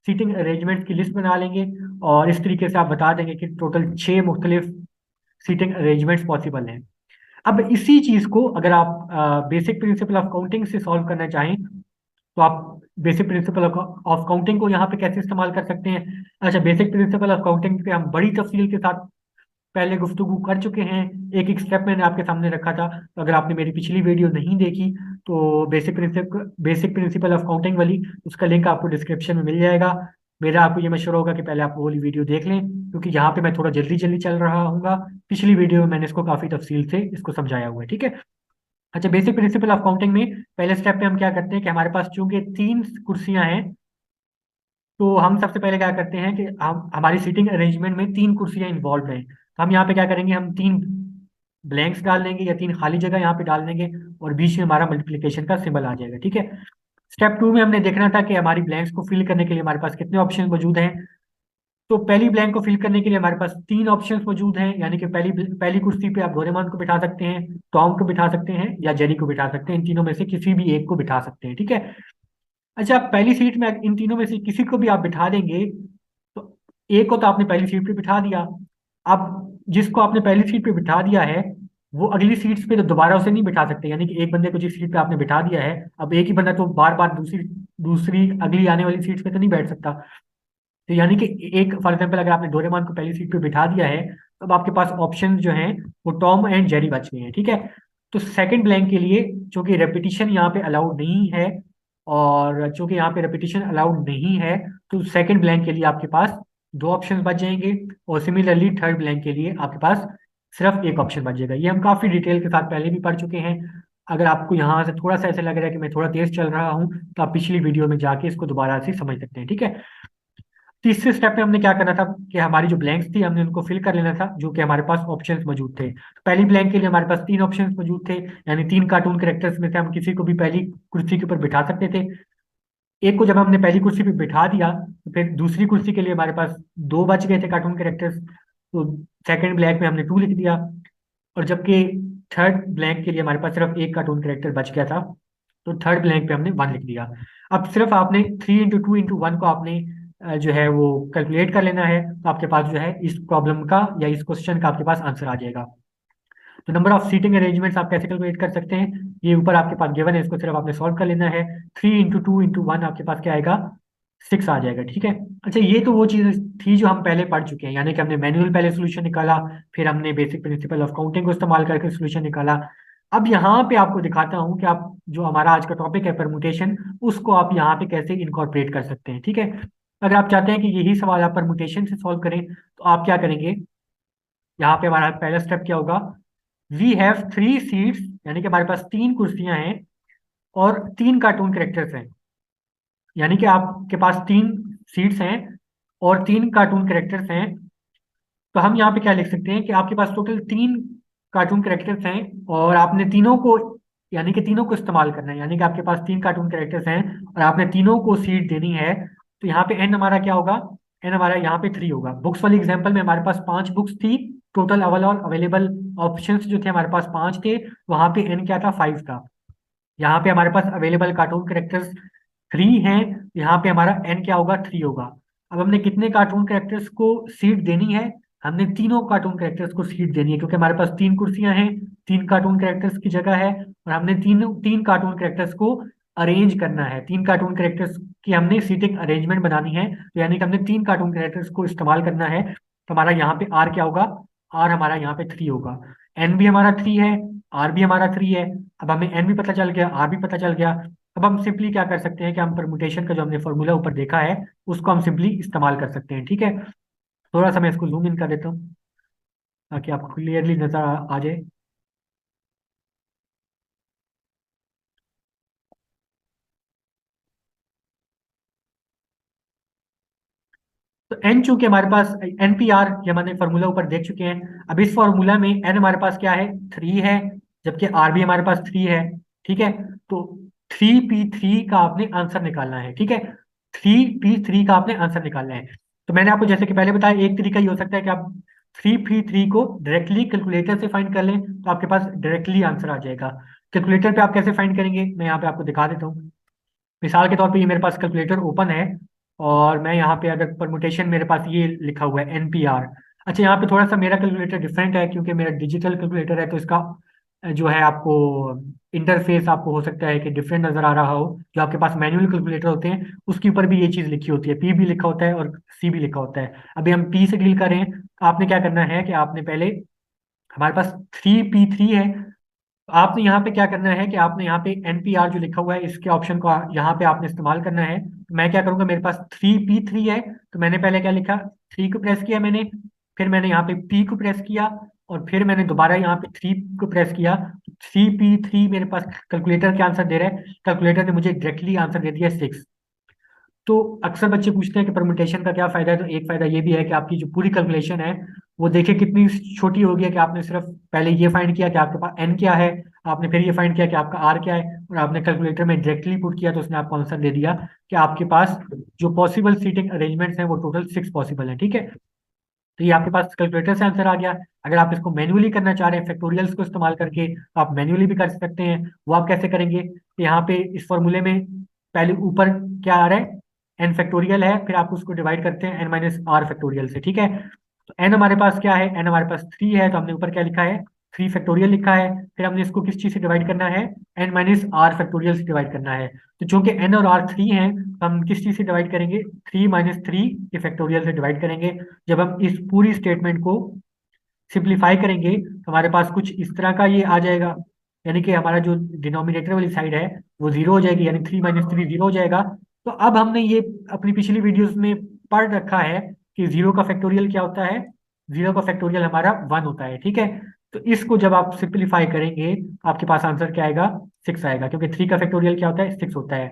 सीटिंग अरेंजमेंट्स की लिस्ट बना लेंगे और इस तरीके से आप बता देंगे कि टोटल छह मुख्तलिफ सीटिंग अरेंजमेंट्स पॉसिबल हैं। अब इसी चीज को अगर आप बेसिक प्रिंसिपल ऑफ काउंटिंग से सॉल्व करना चाहें तो आप बेसिक प्रिंसिपल ऑफ काउंटिंग को यहाँ पे कैसे इस्तेमाल कर सकते हैं। अच्छा, बेसिक प्रिंसिपल ऑफ काउंटिंग पे हम बड़ी तफसील के साथ पहले गुफ्तगू कर चुके हैं। एक एक स्टेप मैंने आपके सामने रखा था। तो अगर आपने मेरी पिछली वीडियो नहीं देखी तो बेसिक प्रिंसिपल ऑफ काउंटिंग वाली, उसका लिंक आपको डिस्क्रिप्शन में मिल जाएगा। मेरा आपको ये मशवरा होगा कि पहले आप वो वाली वीडियो देख लें क्योंकि यहाँ पे मैं थोड़ा जल्दी जल्दी चल रहा हूँ। पिछली वीडियो में मैंने इसको काफी तफसील से इसको समझाया हुआ है, ठीक है। अच्छा, बेसिक प्रिंसिपल ऑफ काउंटिंग में पहले स्टेप पे हम क्या करते हैं कि हमारे पास चूंकि तीन कुर्सियां हैं, तो हम सबसे पहले क्या करते हैं कि हम हमारी सीटिंग अरेंजमेंट में तीन कुर्सियां इन्वॉल्व हैं। तो हम यहाँ पे क्या करेंगे, हम तीन ब्लैंक्स डाल देंगे या तीन खाली जगह यहाँ पे डाल देंगे और बीच में हमारा मल्टीप्लिकेशन का सिंबल आ जाएगा, ठीक है। स्टेप टू में हमने देखना था कि हमारी ब्लैंक्स को फिल करने के लिए हमारे पास कितने ऑप्शन मौजूद हैं। तो पहली ब्लैंक को फिल करने के लिए हमारे पास तीन ऑप्शंस मौजूद हैं, यानी कि पहली पहली कुर्सी पे आप डोरेमोन को बिठा सकते हैं, टॉम को बिठा सकते हैं या जेरी को बिठा सकते हैं। इन तीनों में से किसी भी एक को बिठा सकते हैं, ठीक है। अच्छा, पहली सीट में इन तीनों में से किसी को भी आप बिठा देंगे तो एक को तो आपने पहली सीट पे बिठा दिया। अब जिसको आपने पहली सीट पे बिठा दिया है वो अगली सीट्स पे तो दोबारा उसे नहीं बिठा सकते, यानी कि एक बंदे को जिस सीट पे आपने बिठा दिया है, अब एक ही बंदा तो बार बार दूसरी दूसरी अगली आने वाली सीट्स पे तो नहीं बैठ सकता। तो यानी कि एक फॉर एग्जाम्पल अगर आपने डोरेमोन को पहली सीट पे बिठा दिया है तो अब आपके पास ऑप्शन जो हैं वो टॉम एंड जेरी बच गए हैं, ठीक है। तो सेकंड ब्लैंक के लिए चूंकि रेपिटेशन यहाँ पे अलाउड नहीं है, और चूंकि यहाँ पे रेपिटेशन अलाउड नहीं है, तो सेकंड ब्लैंक के लिए आपके पास दो ऑप्शन बच जाएंगे। और सिमिलरली थर्ड ब्लैंक के लिए आपके पास सिर्फ एक ऑप्शन बच जाएगा। ये हम काफी डिटेल के साथ पहले भी पढ़ चुके हैं। अगर आपको यहाँ से थोड़ा सा ऐसा लग रहा है कि मैं थोड़ा तेज चल रहा हूँ तो आप पिछली वीडियो में जाके इसको दोबारा से समझ सकते हैं, ठीक है। तीसरे स्टेप में हमने क्या करना था कि हमारी जो ब्लैंक्स थी हमने उनको फिल कर लेना था जो कि हमारे पास ऑप्शंस मौजूद थे। तो पहली ब्लैंक के लिए हमारे पास तीन ऑप्शंस मौजूद थे, यानी तीन कार्टून कैरेक्टर्स में से हम किसी को भी पहली कुर्सी के ऊपर बिठा सकते थे। एक को जब हमने पहली कुर्सी पे बिठा दिया तो फिर दूसरी कुर्सी के लिए हमारे पास दो बच गए थे कार्टून कैरेक्टर्स, तो सेकंड ब्लैंक में हमने टू लिख दिया। और जबकि थर्ड ब्लैंक के लिए हमारे पास सिर्फ एक कार्टून कैरेक्टर बच गया था, तो थर्ड ब्लैंक पे हमने वन लिख दिया। अब सिर्फ आपने 3 इंटू 2 इंटू 1 को आपने जो है वो कैलकुलेट कर लेना है, तो आपके पास जो है इस प्रॉब्लम का या इस क्वेश्चन का आपके पास आंसर आ जाएगा। तो नंबर ऑफ सीटिंग अरेंजमेंट्स आप कैसे कैलकुलेट कर सकते हैं, ये ऊपर आपके पास गिवन है, इसको सिर्फ आपने सॉल्व कर लेना है। 3 इंटू 2 इंटू 1 आपके पास क्या आएगा, 6 आ जाएगा, ठीक है। अच्छा, ये तो वो चीज़ थी जो हम पहले पढ़ चुके हैं, यानी कि हमने मैनुअल पहले सोल्यूशन निकाला, फिर हमने बेसिक प्रिंसिपल ऑफ काउंटिंग को इस्तेमाल करके सोल्यूशन निकाला। अब यहाँ पे आपको दिखाता हूँ कि आप जो हमारा आज का टॉपिक है परमुटेशन, उसको आप यहाँ पे कैसे इनकॉर्पोरेट कर सकते हैं, ठीक है। अगर आप चाहते हैं कि यही सवाल आप परमुटेशन से सॉल्व करें तो आप क्या करेंगे, यहाँ पे हमारा पहला स्टेप क्या होगा, वी हैव 3 सीट्स, यानी कि हमारे पास तीन कुर्सियां हैं और तीन कार्टून कैरेक्टर्स हैं। यानी कि आपके पास तीन सीट्स हैं और तीन कार्टून कैरेक्टर्स हैं। तो हम यहाँ पे क्या लिख सकते हैं कि आपके पास टोटल तीन कार्टून कैरेक्टर्स हैं और आपने तीनों को, यानी कि तीनों को इस्तेमाल करना है, यानी कि आपके पास तीन कार्टून कैरेक्टर्स हैं और आपने तीनों को सीट देनी है। तो यहाँ पे एन हमारा क्या होगा, एन हमारा यहाँ पे 3 होगा। बुक्स वाली एग्जांपल में हमारे पास 5 बुक्स थी, टोटल ओवरऑल अवेलेबल ऑप्शंस जो थे हमारे पास 5 थे, वहां पे एन क्या था, 5 था। यहाँ पे हमारे पास अवेलेबल कार्टून करेक्टर्स 3 हैं, यहाँ पे हमारा एन क्या होगा, 3 होगा। अब हमने कितने कार्टून करेक्टर्स को सीट देनी है, हमने तीनों कार्टून करेक्टर्स को सीट देनी है, क्योंकि हमारे पास 3 कुर्सियां हैं, 3 कार्टून करेक्टर्स की जगह है, और हमने तीन तीन कार्टून करेक्टर्स को अरेंज करना है। 3 कार्टून करेक्टर्स की हमने सीटिंग अरेंजमेंट बनानी है, तो यानी कि हमने 3 कार्टून करेक्टर्स को इस्तेमाल करना है। तो हमारा यहाँ पे आर क्या होगा, आर हमारा यहाँ पे 3 होगा। एन भी हमारा 3 है, आर भी हमारा 3 है। अब हमें एन भी पता चल गया, आर भी पता चल गया। अब हम सिंपली क्या कर सकते हैं कि हम परमुटेशन का जो हमने फॉर्मूला ऊपर देखा है उसको हम सिंपली इस्तेमाल कर सकते हैं, ठीक है। थोड़ा सा मैं इसको जूम इन कर देता हूँ ताकि आपको क्लियरली नजर आ जाए। तो एन चूंकि हमारे पास एनपीआर ये हमारे फॉर्मूला ऊपर देख चुके हैं, अब इस फॉर्मूला में एन हमारे पास क्या है, 3 है, जबकि आर भी हमारे पास 3 है, ठीक है। तो 3p3 का आपने आंसर निकालना है, ठीक है। 3p3 का आपने आंसर निकालना है। तो मैंने आपको जैसे कि पहले बताया, एक तरीका ये हो सकता है कि आप 3p3 को डायरेक्टली कैलकुलेटर से फाइंड कर लें, तो आपके पास डायरेक्टली आंसर आ जाएगा। कैलकुलेटर पे आप कैसे फाइंड करेंगे, मैं यहाँ पे आपको दिखा देता हूँ। मिसाल के तौर पे ये मेरे पास कैलकुलेटर ओपन है, और मैं यहाँ पे अगर परमुटेशन, मेरे पास ये लिखा हुआ है एनपीआर। अच्छा, यहाँ पे थोड़ा सा मेरा कैलकुलेटर डिफरेंट है, क्योंकि मेरा डिजिटल कैलकुलेटर है, तो इसका जो है आपको इंटरफेस आपको हो सकता है कि डिफरेंट नजर आ रहा हो। जो आपके पास मैनुअल कैलकुलेटर होते हैं उसके ऊपर भी ये चीज लिखी होती है, पी भी लिखा होता है और सी भी लिखा होता है। अभी हम पी से डील कर रहे हैं, तो आपने क्या करना है कि आपने पहले, हमारे पास 3p3 है, तो आपने यहाँ पे क्या करना है कि आपने यहाँ पे एनपीआर जो लिखा हुआ है इसके ऑप्शन को यहाँ पे आपने इस्तेमाल करना है। तो मैं क्या करूंगा, मेरे पास 3p3 है, तो मैंने पहले क्या लिखा, 3 को प्रेस किया मैंने, फिर मैंने यहाँ पे p को प्रेस किया, और फिर मैंने दोबारा यहाँ पे 3 को प्रेस किया। 3p3 मेरे पास कैलकुलेटर क्या आंसर दे रहा है, कैलकुलेटर ने मुझे डायरेक्टली आंसर दे दिया 6। तो अक्सर बच्चे पूछते हैं कि परमुटेशन का क्या फायदा है, तो एक फायदा ये भी है कि आपकी जो पूरी कैलकुलेशन है वो देखिए कितनी छोटी हो गई है, कि आपने सिर्फ पहले ये फाइंड किया कि आपके पास एन क्या है, आपने फिर ये फाइंड किया कि आपका आर क्या है, और आपने कैलकुलेटर में डायरेक्टली पुट किया तो उसने आपको आंसर दे दिया कि आपके पास जो पॉसिबल सीटिंग अरेंजमेंट्स हैं वो टोटल 6 पॉसिबल हैं, ठीक है। तो ये आपके पास कैलकुलेटर से आंसर आ गया। अगर आप इसको मैन्युअली करना चाह रहे हैं फैक्टोरियल्स को इस्तेमाल करके, तो आप मैन्युअली भी कर सकते हैं। वो आप कैसे करेंगे, तो यहाँ पे इस फॉर्मूले में पहले ऊपर क्या आ रहा है, एन फैक्टोरियल है, फिर आप उसको डिवाइड करते हैं एन माइनस आर फैक्टोरियल से, ठीक है। तो एन हमारे पास क्या है, एन हमारे पास 3 है, तो हमने ऊपर क्या लिखा है, 3 फैक्टोरियल लिखा है। फिर हमने इसको किस चीज से डिवाइड करना है, एन माइनस आर फैक्टोरियल से डिवाइड करना है। तो चूंकि एन और आर 3 हैं, तो हम किस चीज से डिवाइड करेंगे, 3 - 3 के फैक्टोरियल से डिवाइड करेंगे। जब हम इस पूरी स्टेटमेंट को सिंप्लीफाई करेंगे तो हमारे पास कुछ इस तरह का ये आ जाएगा, यानी कि हमारा जो डिनोमिनेटर वाली साइड है वो 0 हो जाएगी, यानी 3 - 3 0 हो जाएगा। तो अब हमने ये अपनी पिछली वीडियोस में पढ़ रखा है कि 0 का फैक्टोरियल क्या होता है, 0 का फैक्टोरियल हमारा 1 होता है, ठीक है। तो इसको जब आप सिंप्लीफाई करेंगे तो आपके पास आंसर क्या आएगा, 6 आएगा, क्योंकि 3 का फैक्टोरियल क्या होता है, 6 होता है।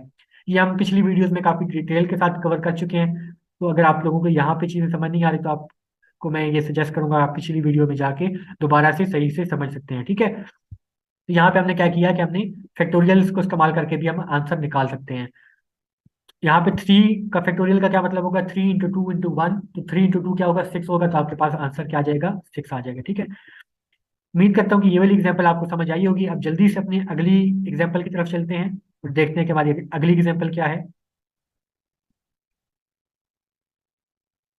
ये हम पिछली वीडियोस में काफी डिटेल के साथ कवर कर चुके हैं। तो अगर आप लोगों को यहाँ पे चीजें समझ नहीं आ रही, तो आपको मैं ये सजेस्ट करूंगा आप पिछली वीडियो में जाके दोबारा से सही से समझ सकते हैं, ठीक है। तो यहाँ पे हमने क्या किया कि हमने फैक्टोरियल्स को इस्तेमाल करके भी हम आंसर निकाल सकते हैं। यहाँ पे 3 का फैक्टोरियल का क्या मतलब होगा, 3 × 2 × 1, तो 3 × 2 क्या होगा, 6 होगा, तो आपके पास आंसर क्या आ जाएगा, 6 आ जाएगा, ठीक है। उम्मीद करता हूँ कि ये वाली एग्जाम्पल आपको समझ आई होगी। अब जल्दी से अपनी अगली एग्जाम्पल की तरफ चलते हैं और देखते हैं कि हमारी अगली एग्जाम्पल क्या है।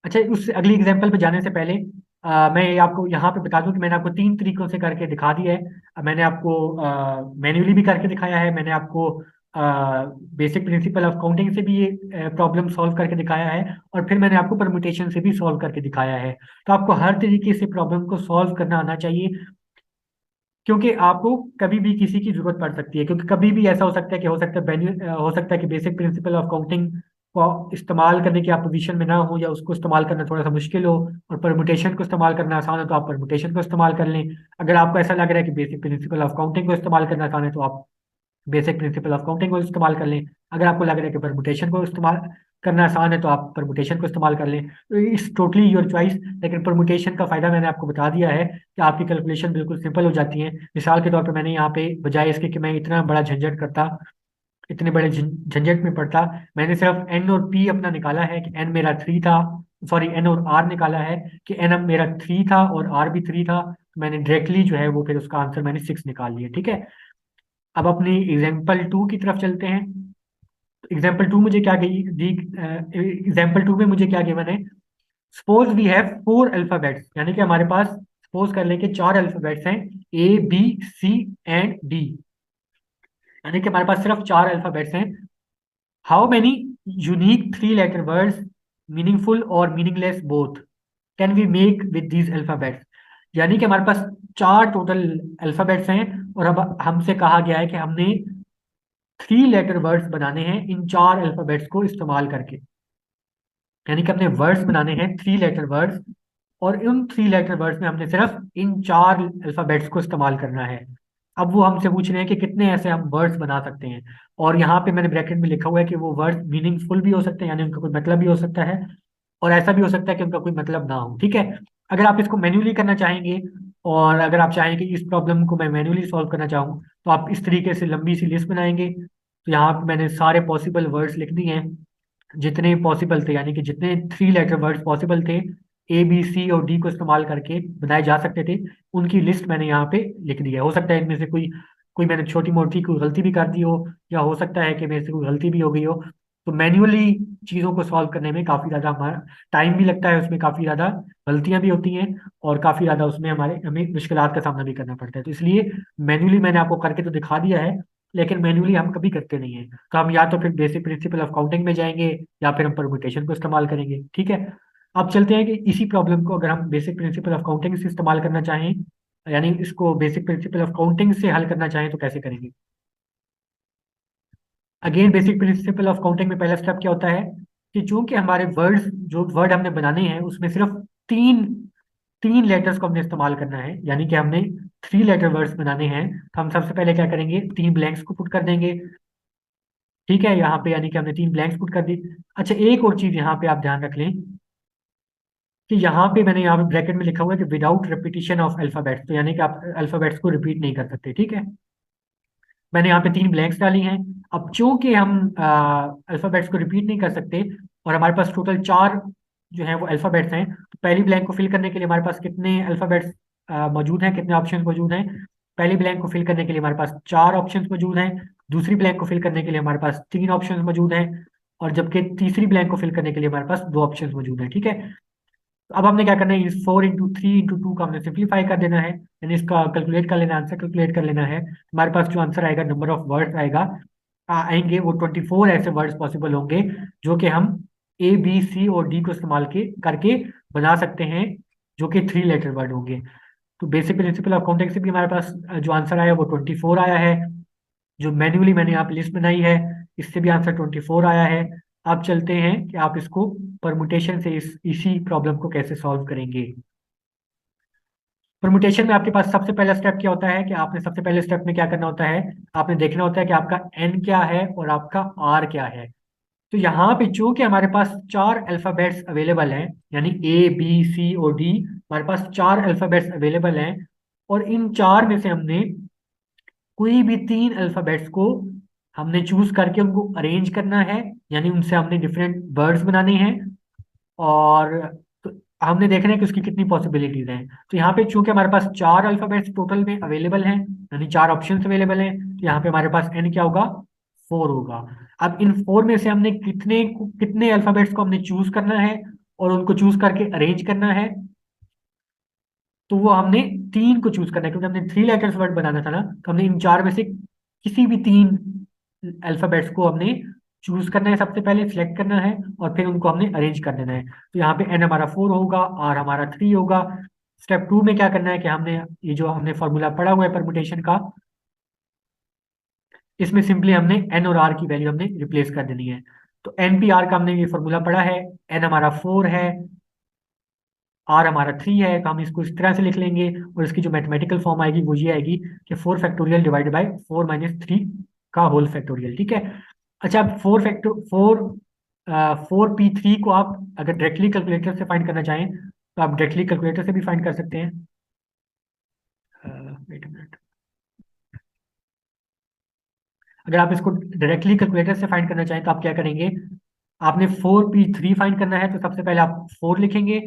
अच्छा, उस अगली एग्जाम्पल पे जाने से पहले मैं आपको यहाँ पे बता दूं कि मैंने आपको 3 तरीकों से करके दिखा दिया है। मैंने आपको मैन्युअली भी करके दिखाया है, मैंने आपको बेसिक प्रिंसिपल ऑफ काउंटिंग से भी ये प्रॉब्लम सॉल्व करके दिखाया है, और फिर मैंने आपको परमुटेशन से भी सॉल्व करके दिखाया है। तो आपको हर तरीके से प्रॉब्लम को सॉल्व करना आना चाहिए, क्योंकि आपको कभी भी किसी की जरूरत पड़ सकती है, क्योंकि कभी भी ऐसा हो सकता है कि हो सकता है कि बेसिक प्रिंसिपल ऑफ काउंटिंग को इस्तेमाल करने की आप पोजीशन में ना हो, या उसको इस्तेमाल करना थोड़ा सा मुश्किल हो, और परमुटेशन को इस्तेमाल करना आसान है तो आप परमुटेशन को इस्तेमाल कर लें। अगर आपको ऐसा लग रहा है कि बेसिक प्रिंसिपल ऑफ काउंटिंग को इस्तेमाल करना आसान है तो आप बेसिक प्रिंसिपल ऑफ काउंटिंग को इस्तेमाल कर लें। अगर आपको लग रहा है कि परमुटेशन को इस्तेमाल करना आसान है तो आप परमुटेशन को इस्तेमाल कर लें। तो इट्स टोटली योर चॉइस। लेकिन परमुटेशन का फायदा मैंने आपको बता दिया है कि आपकी कैलकुलेशन बिल्कुल सिंपल हो जाती है। मिसाल के तौर पर मैंने यहाँ पे बजाय इसके कि मैं इतना बड़ा झंझट करता, इतने बड़े झंझट में पड़ता, मैंने सिर्फ एन और पी अपना निकाला है कि एन मेरा 3 था, सॉरी एन और आर निकाला है कि एन अब मेरा 3 था और आर भी 3 था, तो मैंने डायरेक्टली जो है वो फिर उसका आंसर मैंने 6 निकाल लिया। ठीक है, अब अपनी एग्जाम्पल 2 की तरफ चलते हैं। एग्जाम्पल टू मुझे क्या गई दी, एग्जाम्पल टू में मुझे क्या गिवन है, सपोज वी हैव 4 अल्फाबेट्स, यानी कि हमारे पास सपोज कर लें कि 4 अल्फाबेट्स हैं, A B C and D, यानी कि हमारे पास सिर्फ 4 अल्फाबेट्स हैं। How many unique 3 letter words, meaningful और meaningless both, can we make with these alphabets. यानी कि हमारे पास 4 टोटल अल्फाबेट्स हैं, और अब हमसे कहा गया है कि हमने 3 लेटर वर्ड्स बनाने हैं इन 4 अल्फाबेट्स को इस्तेमाल करके। यानी कि हमने वर्ड्स बनाने हैं 3 लेटर वर्ड्स, और उन 3 लेटर वर्ड्स में हमने सिर्फ इन 4 अल्फाबेट्स को इस्तेमाल करना है। अब वो हमसे पूछ रहे हैं कि कितने ऐसे हम वर्ड्स बना सकते हैं, और यहाँ पे मैंने ब्रैकेट में लिखा हुआ है कि वो वर्ड्स मीनिंगफुल भी हो सकते हैं, यानी उनका कोई मतलब भी हो सकता है, और ऐसा भी हो सकता है कि उनका कोई मतलब ना हो। ठीक है, अगर आप इसको मैन्युअली करना चाहेंगे, और अगर आप चाहें कि इस प्रॉब्लम को मैं मैन्युअली सॉल्व करना चाहूँ, तो आप इस तरीके से लंबी सी लिस्ट बनाएंगे। तो यहाँ पे मैंने सारे पॉसिबल वर्ड्स लिख दिए हैं जितने पॉसिबल थे, यानी कि जितने 3 लेटर वर्ड्स पॉसिबल थे ए बी सी और डी को इस्तेमाल करके बनाए जा सकते थे, उनकी लिस्ट मैंने यहाँ पे लिख दी है। हो सकता है इनमें से कोई कोई मैंने छोटी मोटी कोई गलती भी कर दी हो, या हो सकता है कि मेरे से कोई गलती भी हो गई हो। तो मैन्युअली चीज़ों को सॉल्व करने में काफ़ी ज़्यादा हमारा टाइम भी लगता है, उसमें काफ़ी ज़्यादा गलतियाँ भी होती हैं, और काफ़ी ज़्यादा उसमें हमें मुश्किलात का सामना भी करना पड़ता है। तो इसलिए मैन्युअली मैंने आपको करके तो दिखा दिया है, लेकिन मैन्युअली हम कभी करते नहीं है। तो हम या तो फिर बेसिक प्रिंसिपल ऑफ काउंटिंग में जाएंगे, या फिर हम परमुटेशन को इस्तेमाल करेंगे। ठीक है, अब चलते हैं कि इसी प्रॉब्लम को अगर हम बेसिक प्रिंसिपल ऑफ काउंटिंग से इस्तेमाल करना चाहें, यानी इसको बेसिक प्रिंसिपल ऑफ काउंटिंग से हल करना चाहें, तो कैसे करेंगे। Again basic principle of counting में पहला स्टेप क्या होता है कि चूंकि हमारे वर्ड्स जो वर्ड हमने बनाने हैं उसमें सिर्फ तीन तीन लेटर्स को हमने इस्तेमाल करना है, यानी कि हमने 3 लेटर वर्ड्स बनाने हैं, तो हम सबसे पहले क्या करेंगे, 3 ब्लैंक्स को पुट कर देंगे। ठीक है, यहाँ पे यानी कि हमने 3 ब्लैंक्स पुट कर दी। अच्छा, एक और चीज यहाँ पे आप ध्यान रख लें कि यहाँ पे मैंने यहाँ पे ब्रैकेट में लिखा हुआ है कि विदाउट रिपीटिशन ऑफ अल्फाबेट्स, तो यानी कि आप अल्फाबेट्स को रिपीट नहीं कर सकते। ठीक है, मैंने यहाँ पे 3 ब्लैंक्स डाली हैं। अब चूंकि हम अल्फाबेट्स को रिपीट नहीं कर सकते, और हमारे पास टोटल 4 जो है वो अल्फाबेट्स हैं, तो पहली ब्लैंक को फिल करने के लिए हमारे पास कितने अल्फाबेट्स मौजूद हैं, कितने ऑप्शंस मौजूद हैं। पहली ब्लैंक को फिल करने के लिए हमारे पास 4 ऑप्शंस मौजूद हैं, दूसरी ब्लैंक को फिल करने के लिए हमारे पास 3 ऑप्शंस मौजूद हैं, और जबकि तीसरी ब्लैंक को फिल करने के लिए हमारे पास 2 ऑप्शंस मौजूद हैं। ठीक है, तो अब हमने क्या करना है, इस 4 इंटू 3 इंटू 2 का हमने सिंप्लीफाई कर देना है, यानी इसका कैलकुलेट कर लेना, आंसर कैलकुलेट कर लेना है। हमारे पास जो आंसर आएगा, नंबर ऑफ वर्ड्स आएगा, आएंगे वो 24 ऐसे वर्ड्स पॉसिबल होंगे जो कि हम ए बी सी और डी को इस्तेमाल के करके बना सकते हैं, जो कि 3 लेटर वर्ड होंगे। तो बेसिक प्रिंसिपल ऑफ काउंटिंग से भी हमारे पास जो आंसर आया वो 24 आया है। जो मैन्युअली मैंने यहाँ पे लिस्ट बनाई है, इससे भी आंसर 24 आया है। अब चलते हैं कि आप इसको परमुटेशन से इसी प्रॉब्लम को कैसे सॉल्व करेंगे। परमुटेशन में आपके पास सबसे पहला स्टेप क्या होता है कि आपने सबसे पहले स्टेप में क्या करना होता है, आपने देखना होता है कि आपका एन क्या है और आपका आर क्या है। तो यहाँ पे चूंकि हमारे पास 4 अल्फाबेट्स अवेलेबल हैं, यानी ए बी सी और डी, हमारे पास 4 अल्फाबेट्स अवेलेबल हैं, और इन 4 में से हमने कोई भी 3 अल्फाबेट्स को हमने चूज करके उनको अरेंज करना है, यानी उनसे हमने डिफरेंट वर्ड्स बनाने हैं, और तो हमने देखना है कि उसकी कितनी पॉसिबिलिटीज हैं। तो यहाँ पे चूंकि हमारे पास 4 अल्फाबेट्स टोटल में अवेलेबल हैं, यानी 4 ऑप्शंस अवेलेबल हैं, तो यहाँ पे हमारे पास एन क्या होगा, 4 होगा। अब इन 4 में से हमने कितने कितने अल्फाबेट्स को हमने चूज करना है और उनको चूज करके अरेंज करना है, तो वो हमने 3 को चूज करना है, क्योंकि हमने 3 लेटर्स वर्ड बनाना था ना, तो हमने इन 4 में से किसी भी 3 अल्फाबेट्स को हमने चूज करना है, सबसे पहले सिलेक्ट करना है, और फिर उनको हमने अरेंज कर देना है। तो यहाँ पे एन हमारा 4 होगा, आर हमारा 3 होगा। स्टेप 2 में क्या करना है कि हमने ये जो हमने फॉर्मूला पढ़ा हुआ है परमुटेशन का, इसमें सिंपली हमने एन और आर की वैल्यू हमने रिप्लेस कर देनी है। तो एन पी आर का हमने ये फॉर्मूला पढ़ा है, एन हमारा 4 है, आर हमारा 3 है, तो हम इसको इस तरह से लिख लेंगे, और इसकी जो मैथमेटिकल फॉर्म आएगी वो ये आएगी कि 4 फैक्टोरियल डिवाइडेड बाई 4 - 3 का होल फैक्टोरियल। ठीक है, अच्छा, अब 4 P3 को आप अगर डायरेक्टली कैलकुलेटर से फाइंड करना चाहें, तो आप डायरेक्टली कैलकुलेटर से भी फाइंड कर सकते हैं। वेट अ मिनट, अगर आप इसको डायरेक्टली कैलकुलेटर से फाइंड करना चाहें तो आप क्या करेंगे, आपने 4p3 फाइंड करना है, तो सबसे पहले आप 4 लिखेंगे,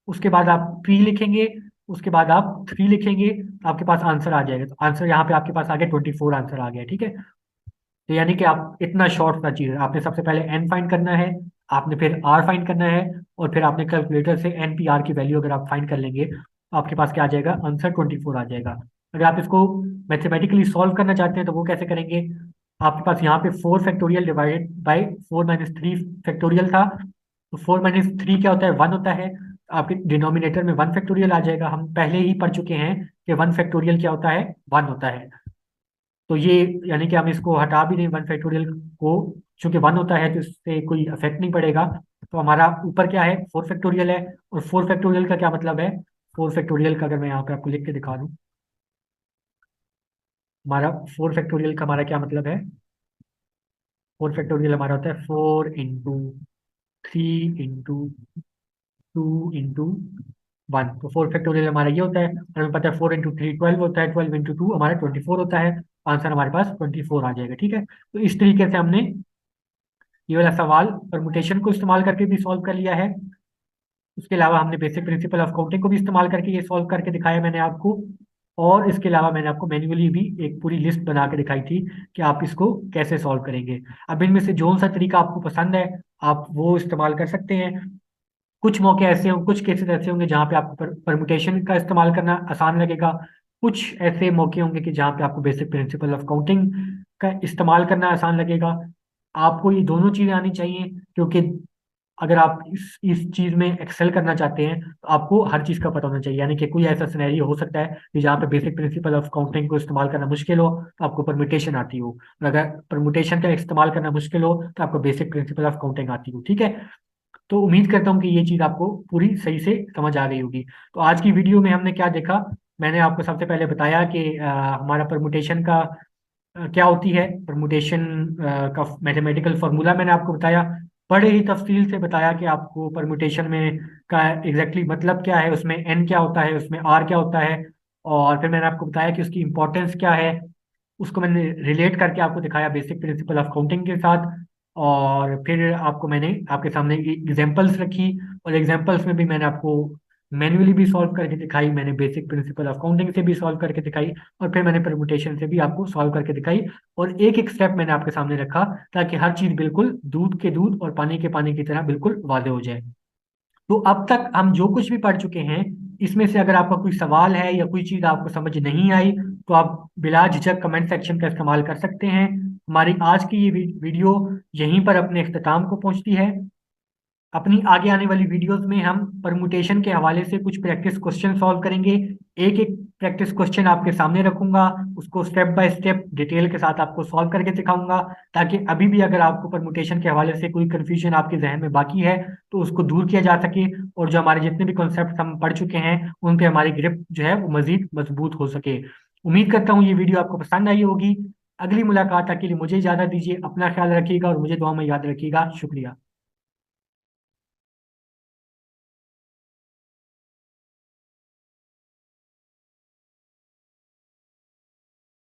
उसके बाद आप p लिखेंगे, उसके बाद आप 3 लिखेंगे, तो आपके पास आंसर आ जाएगा। तो आंसर यहाँ पे आपके पास आ गया 24 आंसर आ गया, ठीक है। तो यानी कि आप इतना शॉर्ट सा चीज है, आपने सबसे पहले एन फाइंड करना है, आपने फिर आर फाइंड करना है, और फिर आपने कैलकुलेटर से एन पी आर की वैल्यू अगर आप फाइंड कर लेंगे तो आपके पास क्या आ जाएगा, आंसर 24 आ जाएगा। अगर आप इसको मैथमेटिकली सॉल्व करना चाहते हैं तो वो कैसे करेंगे, आपके पास यहाँ पे 4 फैक्टोरियल डिवाइडेड बाई 4 - 3 फैक्टोरियल था। तो 4 - 3 क्या होता है, 1 होता है। तो आपके डिनोमिनेटर में 1 फैक्टोरियल आ जाएगा। हम पहले ही पढ़ चुके हैं कि 1 फैक्टोरियल क्या होता है, 1 होता है। तो ये यानी कि हम इसको हटा भी दें 1 फैक्टोरियल को, चूंकि 1 होता है तो इससे कोई इफेक्ट नहीं पड़ेगा। तो हमारा ऊपर क्या है, 4 फैक्टोरियल है। और 4 फैक्टोरियल का क्या मतलब है, 4 फैक्टोरियल का अगर मैं यहाँ पे आपको लिख के दिखा दूं, हमारा 4 फैक्टोरियल का हमारा क्या मतलब है, 4 फैक्टोरियल हमारा होता है 4 × 3 × 2 × 1। तो 4 फैक्टोरियल हमारा ये होता है, और हमें पता है 4 × 3 12 होता है, 12 × 2 हमारा 24 होता है। आंसर हमारे पास 24 आ जाएगा, ठीक है। तो इस तरीके से हमने ये वाला सवाल परमुटेशन को इस्तेमाल करके भी सॉल्व कर लिया है। उसके अलावा हमने बेसिक प्रिंसिपल ऑफ काउंटिंग को भी इस्तेमाल करके ये सॉल्व करके दिखाया मैंने आपको। और इसके अलावा मैंने आपको मैन्युअली भी एक पूरी लिस्ट बना के दिखाई थी कि आप इसको कैसे सॉल्व करेंगे। अब इनमें से जो सा तरीका आपको पसंद है आप वो इस्तेमाल कर सकते हैं। कुछ मौके ऐसे होंगे, कुछ केसेस ऐसे होंगे जहाँ पे आपको परमुटेशन का इस्तेमाल करना आसान लगेगा। कुछ ऐसे मौके होंगे कि जहाँ पे आपको बेसिक प्रिंसिपल ऑफ काउंटिंग का इस्तेमाल करना आसान लगेगा। आपको ये दोनों चीजें आनी चाहिए, क्योंकि अगर आप इस चीज में एक्सेल करना चाहते हैं तो आपको हर चीज का पता होना चाहिए। यानी कि कोई ऐसा सिनेरियो हो सकता है कि जहाँ पे बेसिक प्रिंसिपल ऑफ काउंटिंग को इस्तेमाल करना मुश्किल हो तो आपको परमुटेशन आती हो, और अगर परमुटेशन का इस्तेमाल करना मुश्किल हो तो आपको बेसिक प्रिंसिपल ऑफ काउंटिंग आती हो, ठीक है। तो उम्मीद करता हूँ कि ये चीज़ आपको पूरी सही से समझ आ गई होगी। तो आज की वीडियो में हमने क्या देखा, मैंने आपको सबसे पहले बताया कि हमारा परमुटेशन का क्या होती है, परमुटेशन का मैथमेटिकल फार्मूला मैंने आपको बताया। बड़े ही तफसील से बताया कि आपको परमुटेशन में का एग्जैक्टली मतलब क्या है, उसमें एन क्या होता है, उसमें आर क्या होता है। और फिर मैंने आपको बताया कि उसकी इंपॉर्टेंस क्या है, उसको मैंने रिलेट करके आपको दिखाया बेसिक प्रिंसिपल ऑफ काउंटिंग के साथ। और फिर आपको मैंने आपके सामने एग्जांपल्स रखी, और एग्जांपल्स में भी मैंने आपको मैन्युअली भी सॉल्व करके दिखाई, मैंने बेसिक प्रिंसिपल ऑफ काउंटिंग से भी सॉल्व करके दिखाई, और फिर मैंने परमुटेशन से भी आपको सॉल्व करके दिखाई। और एक एक स्टेप मैंने आपके सामने रखा ताकि हर चीज बिल्कुल दूध के दूध और पानी के पानी की तरह बिल्कुल वादे हो जाए। तो अब तक हम जो कुछ भी पढ़ चुके हैं, इसमें से अगर आपका कोई सवाल है या कोई चीज़ आपको समझ नहीं आई तो आप बिला झिझक कमेंट सेक्शन का इस्तेमाल कर सकते हैं। हमारी आज की ये वीडियो यहीं पर अपने अख्ताम को पहुंचती है। अपनी आगे आने वाली वीडियोस में हम परमुटेशन के हवाले से कुछ प्रैक्टिस क्वेश्चन सॉल्व करेंगे। एक एक प्रैक्टिस क्वेश्चन आपके सामने रखूंगा, उसको स्टेप बाय स्टेप डिटेल के साथ आपको सॉल्व करके दिखाऊंगा, ताकि अभी भी अगर आपको परमुटेशन के हवाले से कोई कंफ्यूजन आपके जहन में बाकी है तो उसको दूर किया जा सके, और जो हमारे जितने भी कॉन्सेप्ट हम पढ़ चुके हैं उन पे हमारी ग्रिप जो है वो मजीद मजबूत हो सके। उम्मीद करता हूँ ये वीडियो आपको पसंद आई होगी। अगली मुलाकात तक के लिए मुझे इजाज़त दीजिए, अपना ख्याल रखिएगा और मुझे दुआ में याद रखिएगा। शुक्रिया।